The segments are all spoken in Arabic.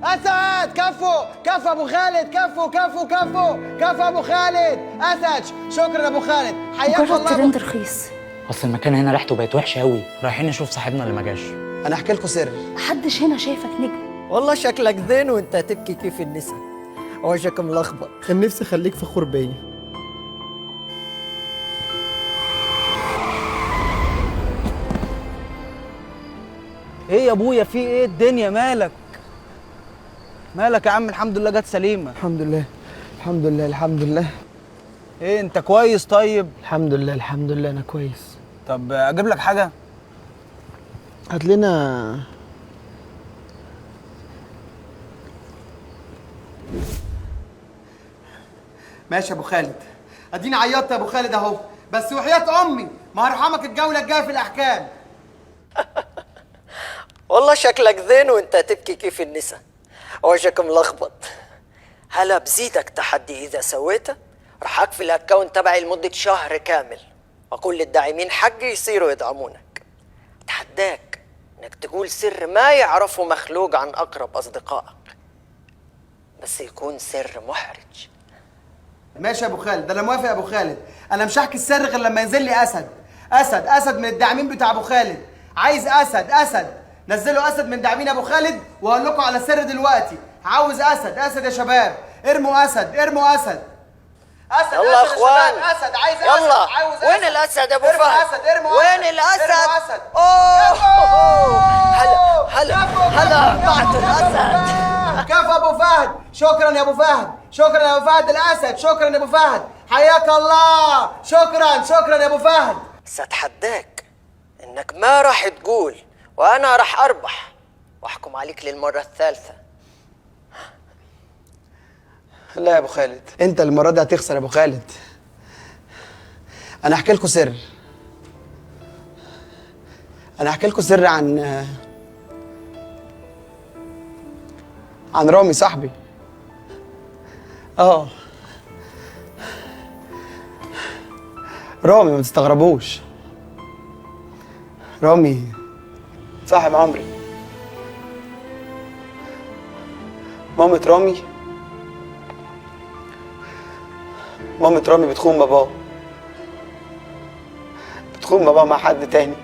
اسد كفو كفو ابو خالد كفو كفو كفو كفو ابو خالد اسد. شكرا ابو خالد حياك الله. مجرد ترند رخيص. اصل المكان هنا ريحته بقت وحشه قوي، رايحين نشوف صاحبنا اللي ما جاش. انا احكي لكم سر. محدش هنا شايفك نجم. والله شكلك زين وانت هتبكي كيف النسا، وجهك ملخبط. كان نفسي اخليك فخور بيا. ايه يا ابويا في ايه الدنيا مالك؟ مالك يا عم؟ الحمد لله جت سليمه. الحمد لله الحمد لله الحمد لله. ايه انت كويس؟ طيب الحمد لله الحمد لله انا كويس. طب اجيب لك حاجه؟ هات لنا ماشي يا ابو خالد، اديني عيطت يا ابو خالد اهو، بس وحياة امي ما هرحمك الجوله الجايه في الاحكام. والله شكلك زين وانت هتبكي كيف النسا، وجهك ملخبط. هلا بزيدك تحدي، اذا سويته رح اقفل الاكونت تبعي لمده شهر كامل، واقول للداعمين حقي يصيروا يدعمونك. اتحداك انك تقول سر ما يعرفه مخلوق عن اقرب اصدقائك، بس يكون سر محرج. ماشي يا ابو خالد، انا موافق يا ابو خالد. انا مش هحكي السر غير لما ينزل لي اسد من الداعمين بتاع ابو خالد. عايز اسد نزلوا اسد من داعمين ابو خالد، وهقول لكم على السر دلوقتي. عاوز اسد يا شباب، ارموا اسد اسد يلا اخوان، اسد عايز اسد. يلا عاوز وين الاسد يا ابو ارموا فهد؟ اسد ارموا وين اسد الاسد؟ ارموا اسد. هلا بعت الاسد. كفو ابو فهد، شكرا يا ابو فهد، شكرا يا ابو فهد الاسد، شكرا يا ابو فهد حياك الله. شكرا يا ابو فهد. بس اتحداك انك ما راح تقول، وانا راح اربح واحكم عليك للمره الثالثه. لا يا ابو خالد، انت المره دي هتخسر يا ابو خالد. انا احكي لكم سر. عن رامي صاحبي. رامي ما تستغربوش، رامي صاحب عمري. مامة رامي بتخون باباه مع حد تاني.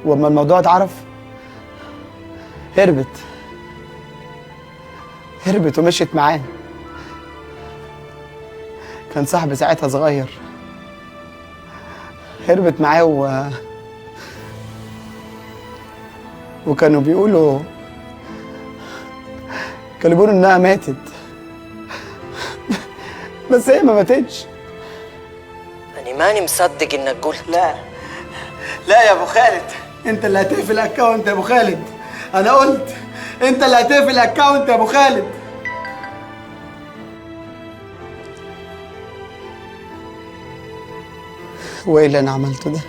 واما الموضوع اتعرف هربت ومشيت معاه. كان صاحبي ساعتها صغير، هربت معاه وكانوا بيقولوا انها ماتت، بس هي ما ماتتش. انا ماني مصدق انك قلت. لا يا ابو خالد، انت اللي هتقفل الاكونت يا ابو خالد. انا قلت انت اللي هتقفل الاكونت يا ابو خالد. وايه اللي انا عملته ده؟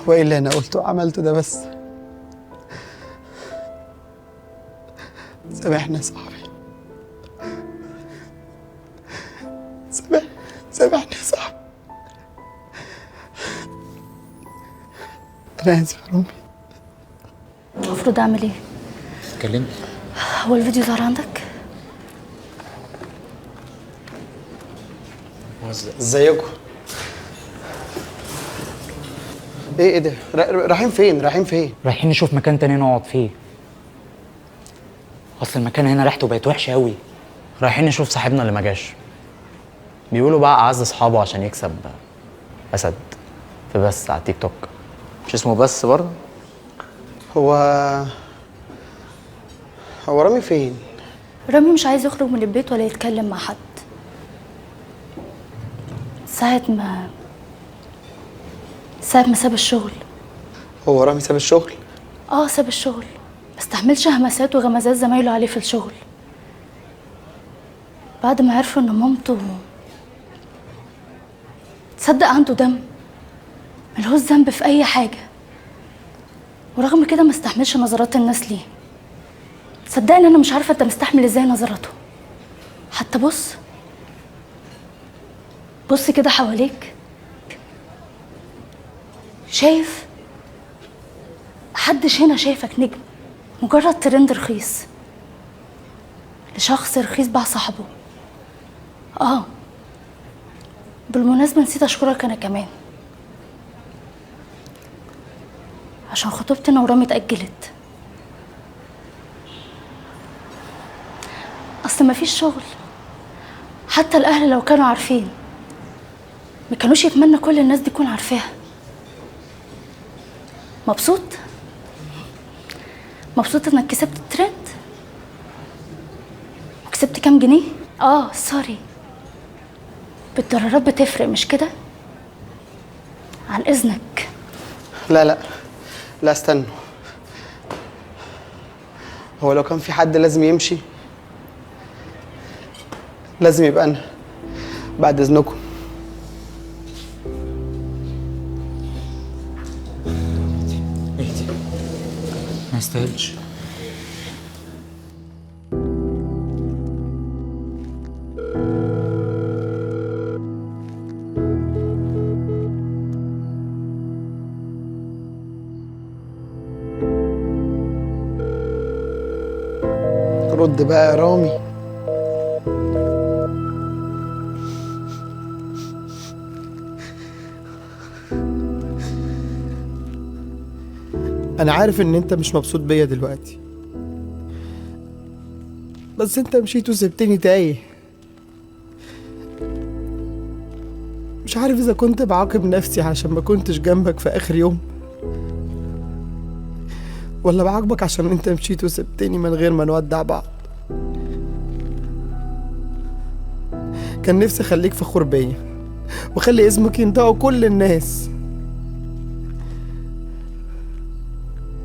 وايه اللي انا قلته وعملته ده؟ بس سامحني يا صاحبي، سامحني يا صاحبي. انا اسف يا رامي. المفروض اعمل ايه؟ اتكلمت. هو الفيديو ظهر عندك؟ ازيكم؟ ايه ده؟ رايحين فين؟ رايحين نشوف مكان تاني نقعد فيه. اصل المكان هنا ريحته بقت وحشه قوي، رايحين نشوف صاحبنا اللي ما جاش. بيقولوا بقى اعز اصحابه عشان يكسب اسد في بث على تيك توك. مش اسمه بث برضه؟ هو رامي فين؟ رامي مش عايز يخرج من البيت ولا يتكلم مع حد. ساعة ما ساب الشغل. هو رامي ساب الشغل؟ ساب الشغل، ما استحملش همسات وغمزات زمايله عليه في الشغل. بعد ما عرفوا ان مامته تصدق عنده دم، ملهوش ذنب في اي حاجه، ورغم كده ما استحملش نظرات الناس ليه. صدقني انا مش عارفه انت مستحمل ازاي نظراته. حتى بص كده حواليك، شايف؟ محدش هنا شايفك نجم، مجرد ترند رخيص لشخص رخيص باع صاحبه. بالمناسبة نسيت أشكرك أنا كمان، عشان خطوبتنا ورامي اتأجلت. أصل مفيش شغل، حتى الأهل لو كانوا عارفين ما كانوش يتمنى كل الناس دي تكون عارفاها. مبسوط؟ مبسوط إنك كسبت الترند؟ وكسبت كام جنيه؟ سوري، بالدولارات بتفرق مش كده؟ عن إذنك. لا لا لا، استنوا. هو لو كان في حد لازم يمشي لازم يبقى أنا. بعد إذنكم. اهدي، ما يستاهلش. رد بقى يا رامي. أنا عارف إن أنت مش مبسوط بيا دلوقتي، بس أنت مشيت وسبتني تايه. مش عارف إذا كنت بعاقب نفسي عشان ما كنتش جنبك في آخر يوم، ولا بعاقبك عشان أنت مشيت وسبتني من غير ما نودع بعض. كان نفسي أخليك فخور بيا وخلي اسمك ينطقوا كل الناس،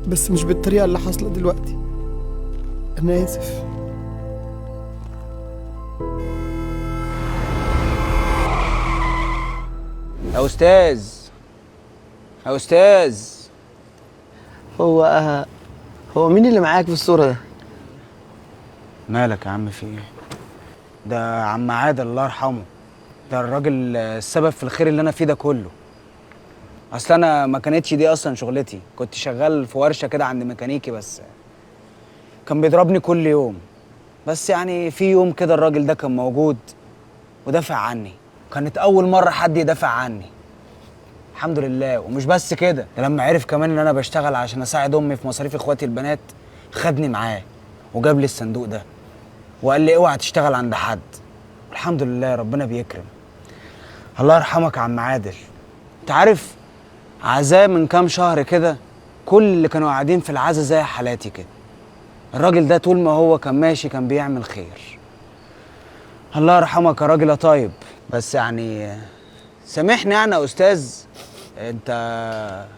بس مش بالطريقة اللي حاصلة دلوقتي. أنا آسف. يا أستاذ، يا أستاذ، هو مين اللي معاك في الصورة ده؟ مالك يا عم؟ في إيه؟ ده عم عادل الله يرحمه، ده الراجل السبب في الخير اللي أنا فيه ده كله. أصل أنا ما كانتش دي أصلا شغلتي، كنت شغال في ورشة كده عند ميكانيكي، بس كان بيضربني كل يوم. بس يعني في يوم كده الراجل ده كان موجود ودافع عني، كانت أول مرة حد يدافع عني. الحمد لله. ومش بس كده، ده لما عرف كمان ان انا بشتغل عشان اساعد امي في مصاريف اخواتي البنات، خدني معاه وجاب لي الصندوق ده وقال لي اوعى تشتغل عند حد. الحمد لله، ربنا بيكرم. الله يرحمك يا عم عادل. انت عارف عزاه من كام شهر كده، كل اللي كانوا قاعدين في العزا زي حالاتي كده. الراجل ده طول ما هو كان ماشي كان بيعمل خير. الله يرحمك يا راجل يا طيب. بس يعني سامحني يعني يا استاذ، انت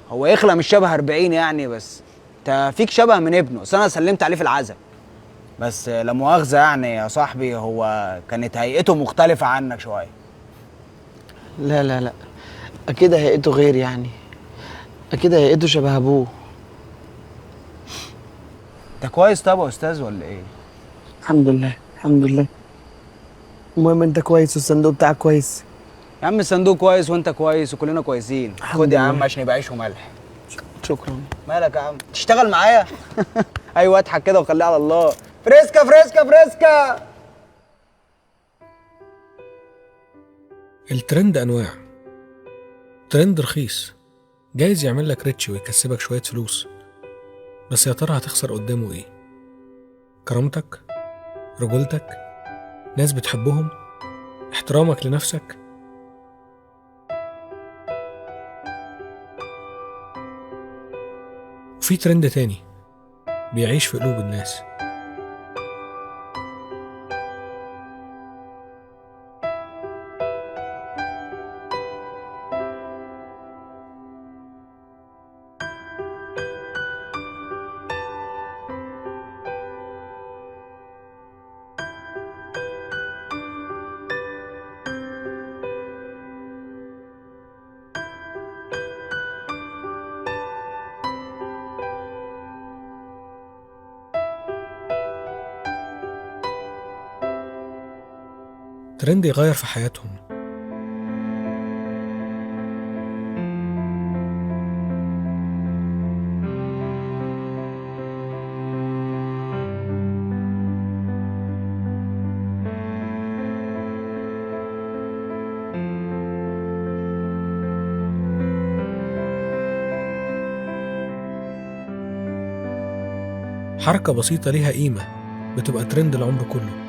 هو يخلق مش شبه 40 يعني، بس انت فيك شبه من ابنه. اصل انا سلمت عليه في العزا، بس لا مؤاخذه يعني يا صاحبي، هو كانت هيئته مختلفه عنك شويه. لا لا لا، أكيد هيئته غير يعني، أكيد هيئته شبه أبوه. انت كويس طب يا استاذ ولا ايه؟ الحمد لله الحمد لله. المهم أنت كويس والصندوق بتاعك كويس. يا عم الصندوق كويس وانت كويس وكلنا كويسين. خد يا عم عشان يبقى عيش وملح. شكرا. مالك يا عم؟ تشتغل معايا؟ ايوه اضحك كده وخليها على الله. فريسكا فريسكا فريسكا. الترند أنواع. ترند رخيص جايز يعمل لك ريتش ويكسبك شوية فلوس، بس يا ترى هتخسر قدامه ايه؟ كرامتك، رجولتك، ناس بتحبهم، احترامك لنفسك. وفي ترند تاني بيعيش في قلوب الناس. ترند يغير في حياتهم، حركة بسيطة ليها قيمة بتبقى ترند العمر كله.